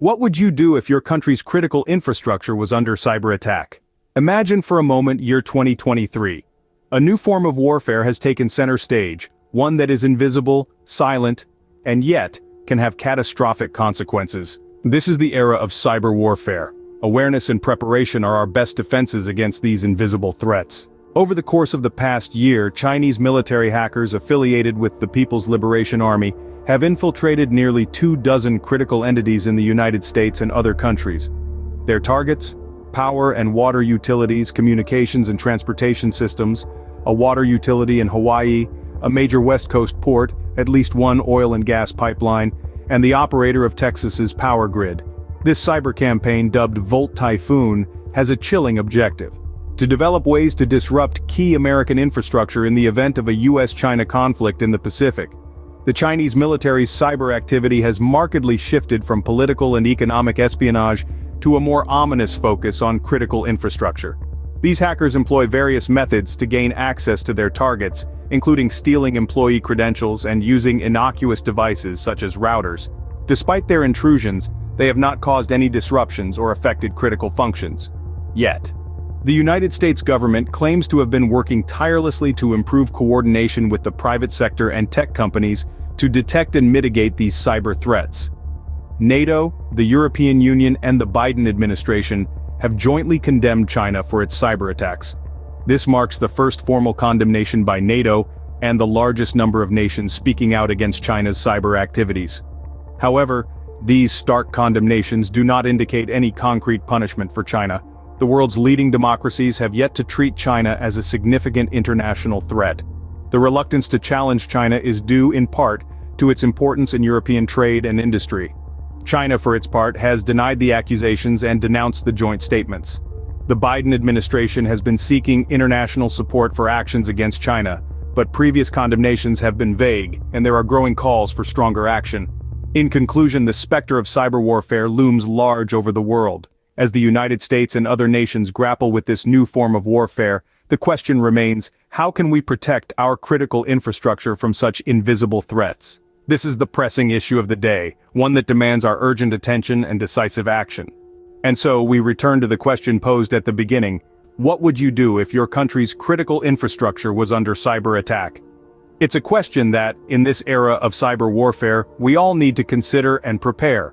What would you do if your country's critical infrastructure was under cyber attack? Imagine for a moment year 2023. A new form of warfare has taken center stage, one that is invisible, silent, and yet can have catastrophic consequences. This is the era of cyber warfare. Awareness and preparation are our best defenses against these invisible threats. Over the course of the past year, Chinese military hackers affiliated with the People's Liberation Army have infiltrated nearly 24 critical entities in the United States and other countries. Their targets? Power and water utilities, communications and transportation systems, a water utility in Hawaii, a major West Coast port, at least one oil and gas pipeline, and the operator of Texas's power grid. This cyber campaign, dubbed Volt Typhoon, has a chilling objective: to develop ways to disrupt key American infrastructure in the event of a US-China conflict in the Pacific. The Chinese military's cyber activity has markedly shifted from political and economic espionage to a more ominous focus on critical infrastructure. These hackers employ various methods to gain access to their targets, including stealing employee credentials and using innocuous devices such as routers. Despite their intrusions, they have not caused any disruptions or affected critical functions. Yet. The United States government claims to have been working tirelessly to improve coordination with the private sector and tech companies to detect and mitigate these cyber threats. NATO, the European Union, and the Biden administration have jointly condemned China for its cyber attacks. This marks the first formal condemnation by NATO and the largest number of nations speaking out against China's cyber activities. However, these stark condemnations do not indicate any concrete punishment for China. The world's leading democracies have yet to treat China as a significant international threat. The reluctance to challenge China is due in part to its importance in European trade and industry. China, for its part, has denied the accusations and denounced the joint statements. The Biden administration has been seeking international support for actions against China, but previous condemnations have been vague, and there are growing calls for stronger action. In conclusion, the specter of cyber warfare looms large over the world. As the United States and other nations grapple with this new form of warfare, the question remains, how can we protect our critical infrastructure from such invisible threats? This is the pressing issue of the day, one that demands our urgent attention and decisive action. And so we return to the question posed at the beginning: what would you do if your country's critical infrastructure was under cyber attack? It's a question that, in this era of cyber warfare, we all need to consider and prepare.